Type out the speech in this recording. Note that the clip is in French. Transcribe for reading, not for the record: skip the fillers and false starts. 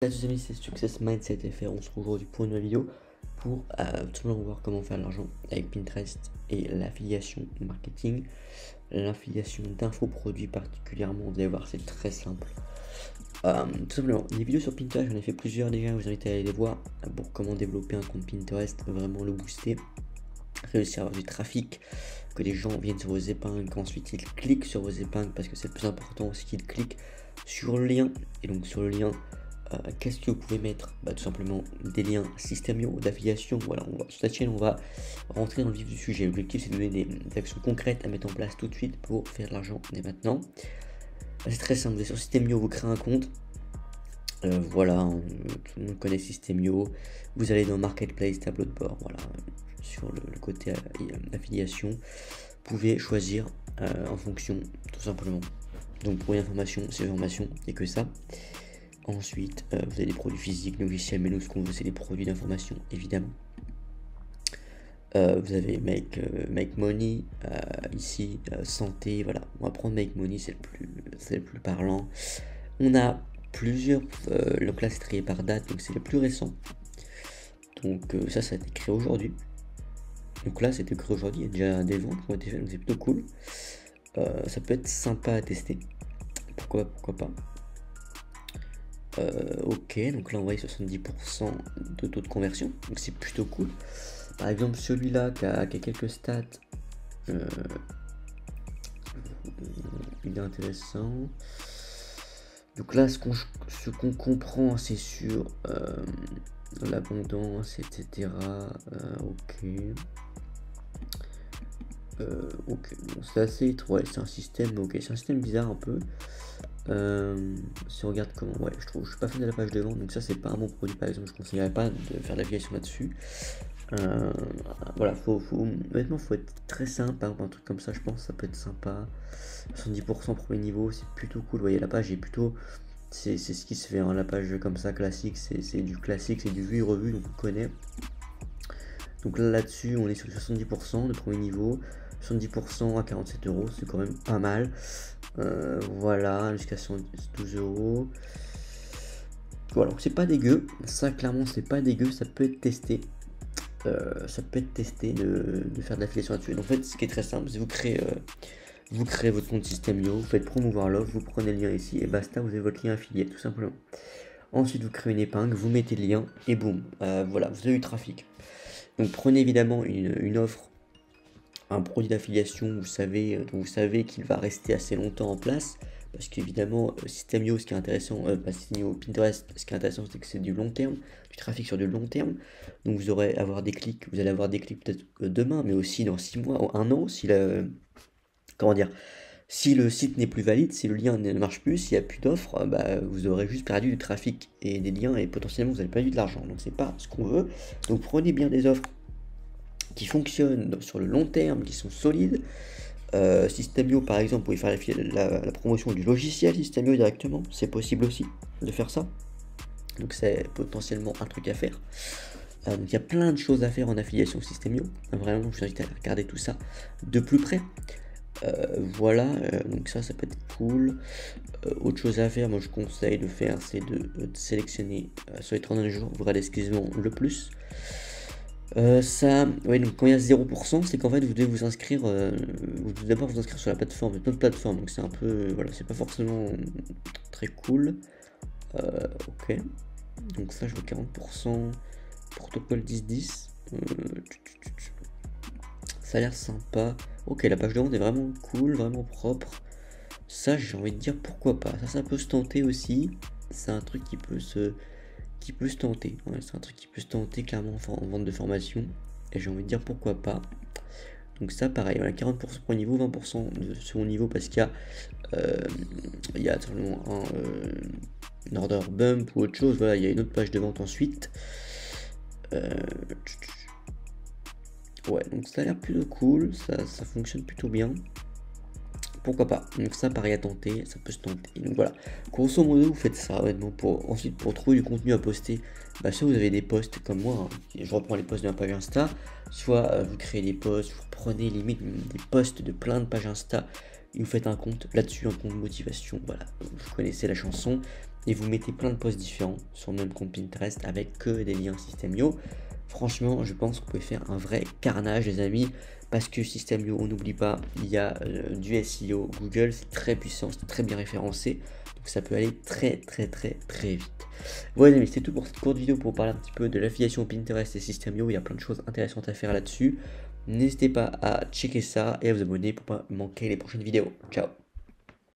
Salut les amis, c'est Success Mindset FR. On se retrouve aujourd'hui pour une nouvelle vidéo pour tout simplement voir comment faire de l'argent avec Pinterest et l'affiliation marketing, l'affiliation d'infoproduits particulièrement. Vous allez voir, c'est très simple. Tout simplement, des vidéos sur Pinterest, j'en ai fait plusieurs déjà. Je vous invite à aller les voir pour comment développer un compte Pinterest, vraiment le booster, réussir à avoir du trafic, que les gens viennent sur vos épingles, qu'ensuite ils cliquent sur vos épingles parce que c'est le plus important aussi qu'ils cliquent sur le lien. Et donc sur le lien, qu'est-ce que vous pouvez mettre? Tout simplement des liens Systemio d'affiliation. Voilà, sur cette chaîne on va rentrer dans le vif du sujet. L'objectif c'est de donner des actions concrètes à mettre en place tout de suite pour faire de l'argent dès maintenant. C'est très simple, vous êtes sur Systemio, vous créez un compte. Voilà, tout le monde connaît Systemio. Vous allez dans Marketplace, tableau de bord, voilà, sur le côté affiliation. Vous pouvez choisir en fonction, tout simplement. Donc pour une information, c'est une information et que ça. Ensuite, vous avez des produits physiques, logiciels, mais nous, ce qu'on veut, c'est des produits d'information, évidemment. Vous avez make money, ici, santé, voilà. On va prendre make money, c'est le plus parlant. On a plusieurs, donc là, c'est trié par date, donc c'est le plus récent. Donc ça a été créé aujourd'hui. Donc là, c'était créé aujourd'hui, il y a déjà des ventes qui ont été faites, donc c'est plutôt cool. Ça peut être sympa à tester. Pourquoi pas. Ok, donc là on voit 70% de taux de conversion, donc c'est plutôt cool. Par exemple celui-là qui a quelques stats, il est intéressant. Donc là ce qu'on comprend c'est sur l'abondance, etc. Ok. Ok, bon, c'est assez, ouais, c'est un système, ok, c'est un système bizarre un peu. Si on regarde comment, ouais, je suis pas fan de la page de vente, donc ça c'est pas un bon produit par exemple, je conseillerais pas de faire de l'affiliation là-dessus. Voilà, honnêtement faut être très simple, par exemple un truc comme ça je pense ça peut être sympa. 70% premier niveau, c'est plutôt cool, vous voyez la page est plutôt, c'est ce qui se fait, hein, la page comme ça classique, c'est du classique, c'est du vu et revu, donc on connaît. Donc là-dessus on est sur 70% de premier niveau, 70% à 47 €, c'est quand même pas mal. Voilà, jusqu'à 12 €. Voilà, donc c'est pas dégueu, ça clairement c'est pas dégueu, ça peut être testé. De faire de l'affiliation là-dessus. Donc en fait, ce qui est très simple, c'est vous créez votre compte Systemio, vous faites promouvoir l'offre, vous prenez le lien ici et basta, vous avez votre lien affilié, tout simplement. Ensuite, vous créez une épingle, vous mettez le lien et boum, voilà, vous avez eu trafic. Donc prenez évidemment une offre, un produit d'affiliation, vous savez qu'il va rester assez longtemps en place, parce qu'évidemment Systemio, ce qui est intéressant, Systemio, Pinterest, ce qui est intéressant c'est que c'est du long terme, du trafic sur du long terme, donc vous allez avoir des clics peut-être demain, mais aussi dans 6 mois ou 1 an, si le site n'est plus valide, si le lien ne marche plus, s'il n'y a plus d'offres, vous aurez juste perdu du trafic et des liens et potentiellement vous avez perdu de l'argent, donc c'est pas ce qu'on veut. Donc prenez bien des offres qui fonctionnent sur le long terme, qui sont solides. Systemio par exemple, vous pouvez faire la promotion du logiciel Systemio directement, c'est possible aussi de faire ça, donc c'est potentiellement un truc à faire. Donc il y a plein de choses à faire en affiliation Systemio, vraiment je vous invite à regarder tout ça de plus près. Voilà, donc ça peut être cool. Autre chose à faire, moi je conseille de faire, c'est de sélectionner sur les 31 jours, vous regardez ce qu'ils ont le plus. Ouais, donc quand il y a 0%, c'est qu'en fait vous devez vous inscrire, vous devez d'abord vous inscrire sur la plateforme, notre plateforme, donc c'est un peu, voilà, c'est pas forcément très cool. Ok, donc ça je veux 40%, protocole 10-10, ça a l'air sympa. Ok, la page de vente est vraiment cool, vraiment propre. Ça j'ai envie de dire pourquoi pas, ça peut se tenter aussi, c'est un truc qui peut se tenter, ouais, c'est un truc qui peut se tenter clairement en vente de formation, et j'ai envie de dire pourquoi pas. Donc ça pareil, voilà, 40% premier niveau, 20% de second niveau, parce qu'il y a simplement un order bump ou autre chose, voilà, il y a une autre page de vente ensuite. Ouais, donc ça a l'air plutôt cool, ça fonctionne plutôt bien. Pourquoi pas, donc ça pareil à tenter, ça peut se tenter. Donc voilà, grosso modo vous faites ça honnêtement ensuite pour trouver du contenu à poster. Soit vous avez des posts comme moi, hein, je reprends les posts de ma page Insta, soit vous créez des posts, vous prenez limite des posts de plein de pages Insta et vous faites un compte là-dessus, un compte motivation. Voilà, vous connaissez la chanson, et vous mettez plein de posts différents sur le même compte Pinterest avec que des liens System.io. Franchement, je pense que vous pouvez faire un vrai carnage, les amis, parce que System.io, on n'oublie pas, il y a du SEO, Google, c'est très puissant, c'est très bien référencé, donc ça peut aller très vite. Voilà, les amis, c'était tout pour cette courte vidéo pour parler un petit peu de l'affiliation Pinterest et System.io. Il y a plein de choses intéressantes à faire là-dessus. N'hésitez pas à checker ça et à vous abonner pour pas manquer les prochaines vidéos. Ciao!